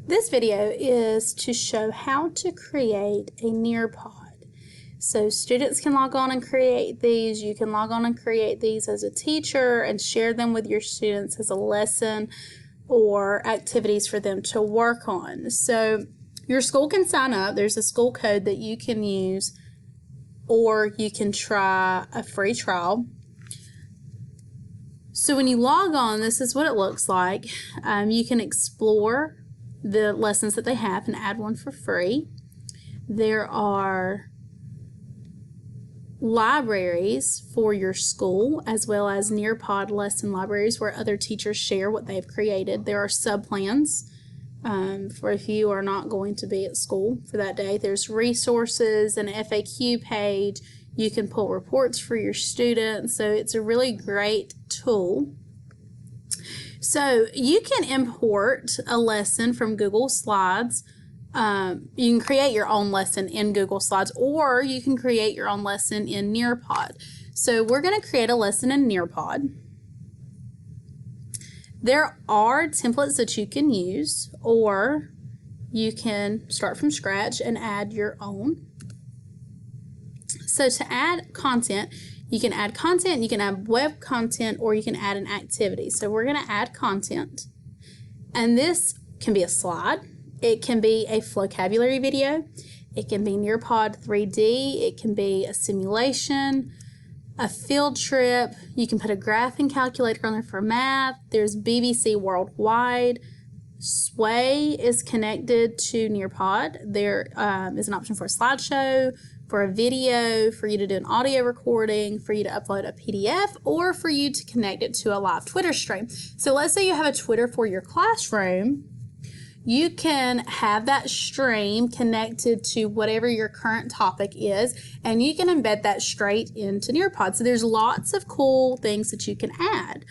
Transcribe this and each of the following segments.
This video is to show how to create a Nearpod. So students can log on and create these. You can log on and create these as a teacher and share them with your students as a lesson or activities for them to work on. So your school can sign up. There's a school code that you can use, or you can try a free trial. So when you log on, this is what it looks like. You can explore the lessons that they have and add one for free. There are libraries for your school, as well as Nearpod lesson libraries where other teachers share what they've created. There are sub-plans for if you are not going to be at school for that day. There's resources, an FAQ page. You can pull reports for your students. So it's a really great tool. So you can import a lesson from Google Slides. You can create your own lesson in Google Slides, or you can create your own lesson in Nearpod. So we're going to create a lesson in Nearpod. There are templates that you can use, or you can start from scratch and add your own. So to add content, you can add content, you can add web content, or you can add an activity. So we're going to add content, and this can be a slide. It can be a vocabulary video. It can be Nearpod 3D. It can be a simulation, a field trip. You can put a graphing calculator on there for math. There's BBC Worldwide. Sway is connected to Nearpod. There is an option for a slideshow, for a video, for you to do an audio recording, for you to upload a PDF, or for you to connect it to a live Twitter stream. So let's say you have a Twitter for your classroom. You can have that stream connected to whatever your current topic is, and you can embed that straight into Nearpod. So there's lots of cool things that you can add.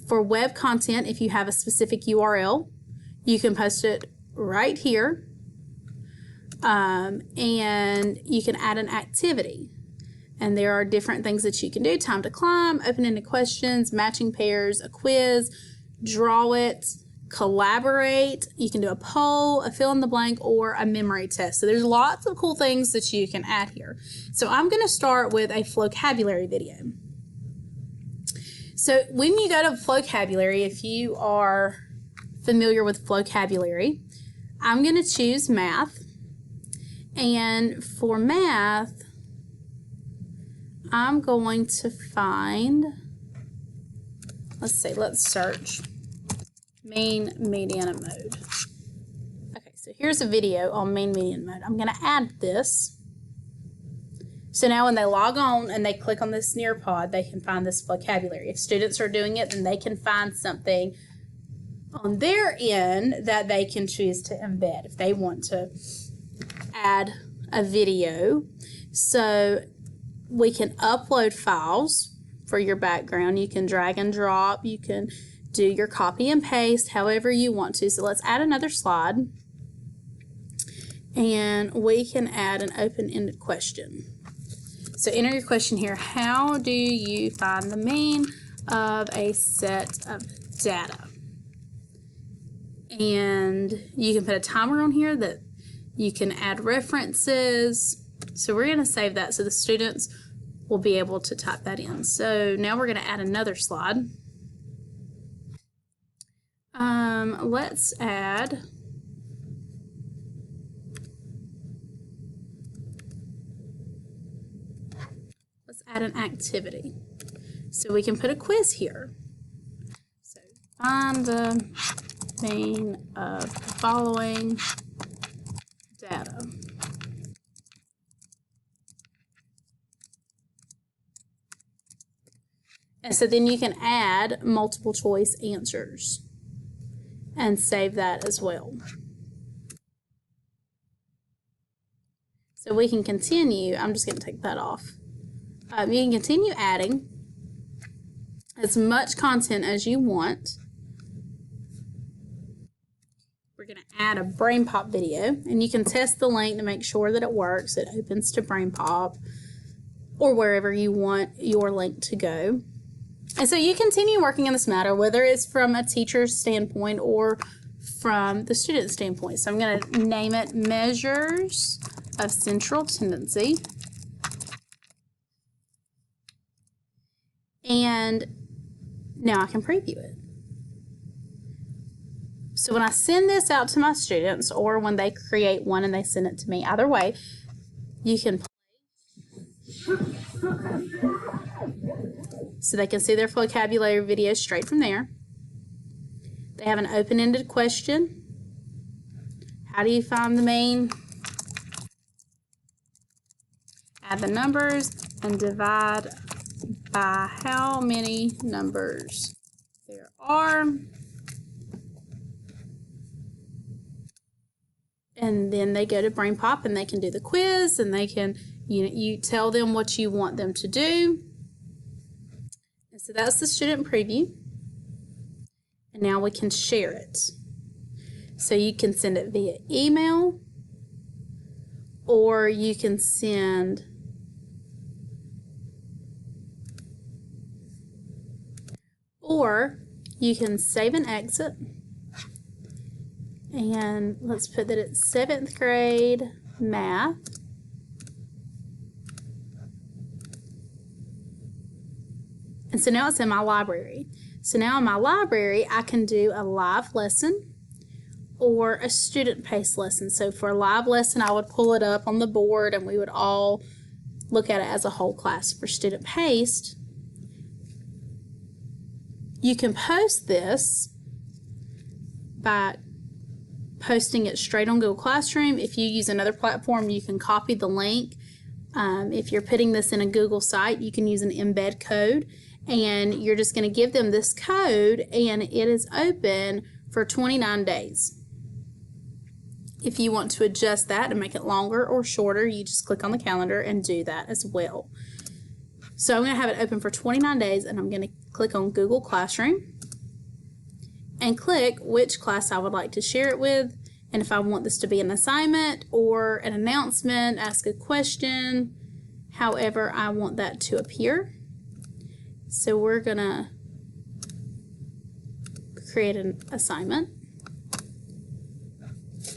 For web content, if you have a specific URL, you can post it right here. And you can add an activity, and there are different things that you can do: time to climb, open-ended questions, matching pairs, a quiz, draw it, collaborate. You can do a poll, a fill in the blank, or a memory test. So there's lots of cool things that you can add here. So I'm going to start with a vocabulary video. So when you go to vocabulary, if you are familiar with vocabulary, I'm going to choose math. And for math, I'm going to find, let's search mean median mode. Okay, so here's a video on mean median mode. I'm going to add this. So now when they log on and they click on this Nearpod, they can find this vocabulary. If students are doing it, then they can find something on their end that they can choose to embed if they want to add a video. So we can upload files for your background. You can drag and drop. You can do your copy and paste however you want to. So let's add another slide, and we can add an open-ended question. So enter your question here. How do you find the mean of a set of data? And you can put a timer on here that you can add references. So we're going to save that so the students will be able to type that in. So now we're going to add another slide. Let's add an activity. So we can put a quiz here. So find the mean of the following data. And so then you can add multiple choice answers and save that as well. So we can continue. I'm just going to take that off. You can continue adding as much content as you want. We're going to add a Brainpop video, and you can test the link to make sure that it works. It opens to Brainpop or wherever you want your link to go. And so you continue working on this matter, whether it's from a teacher's standpoint or from the student standpoint. So I'm going to name it Measures of Central Tendency. And now I can preview it. So when I send this out to my students, or when they create one and they send it to me, either way, you can play. So they can see their vocabulary video straight from there. They have an open-ended question. How do you find the mean? Add the numbers and divide by how many numbers there are. And then they go to Brainpop and they can do the quiz, and they can, you tell them what you want them to do. And so that's the student preview. And now we can share it. So you can send it via email, or you can send save and exit. And let's put that it's 7th grade math. And so now it's in my library. So now in my library, I can do a live lesson or a student-paced lesson. So for a live lesson, I would pull it up on the board and we would all look at it as a whole class. For student-paced, you can post this by posting it straight on Google Classroom. If you use another platform, you can copy the link. If you're putting this in a Google site, you can use an embed code, and you're just going to give them this code, and it is open for 29 days. If you want to adjust that and make it longer or shorter, you just click on the calendar and do that as well. So I'm going to have it open for 29 days, and I'm going to click on Google Classroom and click which class I would like to share it with, and if I want this to be an assignment or an announcement, ask a question, however I want that to appear. So we're going to create an assignment.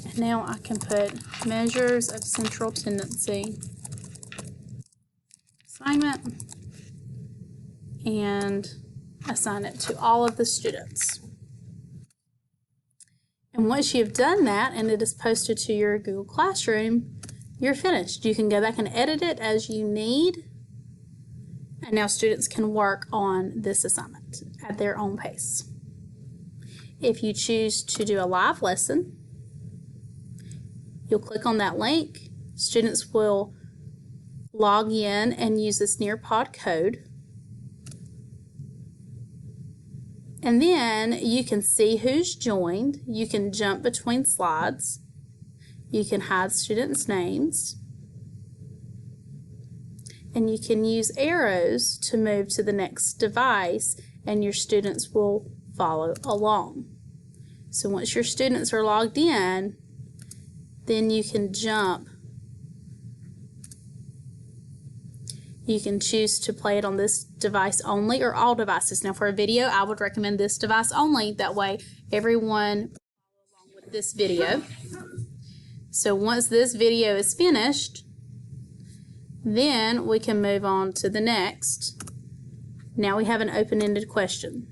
And now I can put Measures of Central Tendency assignment and assign it to all of the students. And once you've done that and it is posted to your Google Classroom, you're finished. You can go back and edit it as you need. And now students can work on this assignment at their own pace. If you choose to do a live lesson, you'll click on that link. Students will log in and use this Nearpod code. And then you can see who's joined. You can jump between slides. You can hide students' names. And you can use arrows to move to the next device, and your students will follow along. So once your students are logged in, then you can jump. You can choose to play it on this device only or all devices. Now for a video, I would recommend this device only. That way everyone will follow along with this video. So once this video is finished, then we can move on to the next. Now we have an open-ended question.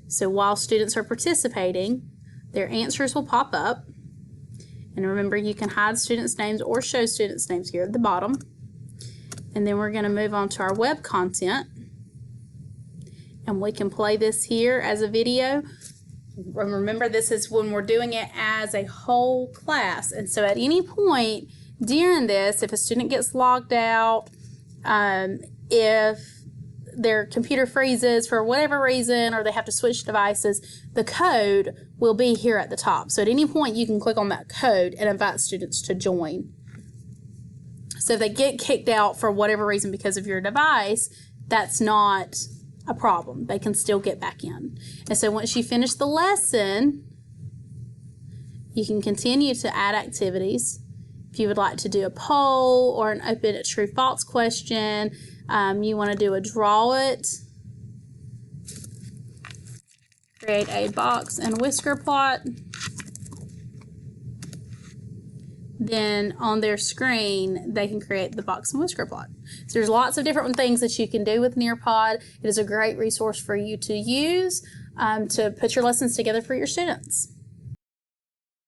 So while students are participating, their answers will pop up. And remember, you can hide students' names or show students' names here at the bottom. And then we're going to move on to our web content. And we can play this here as a video. Remember, this is when we're doing it as a whole class. And so at any point during this, if a student gets logged out, if their computer freezes for whatever reason, or they have to switch devices, the code will be here at the top. So at any point, you can click on that code and invite students to join. So if they get kicked out for whatever reason because of your device, that's not a problem. They can still get back in. And so once you finish the lesson, you can continue to add activities. If you would like to do a poll or an open a true false question, you want to do a draw it, create a box and whisker plot. then on their screen they can create the box and whisker plot. So there's lots of different things that you can do with Nearpod. It is a great resource for you to use to put your lessons together for your students.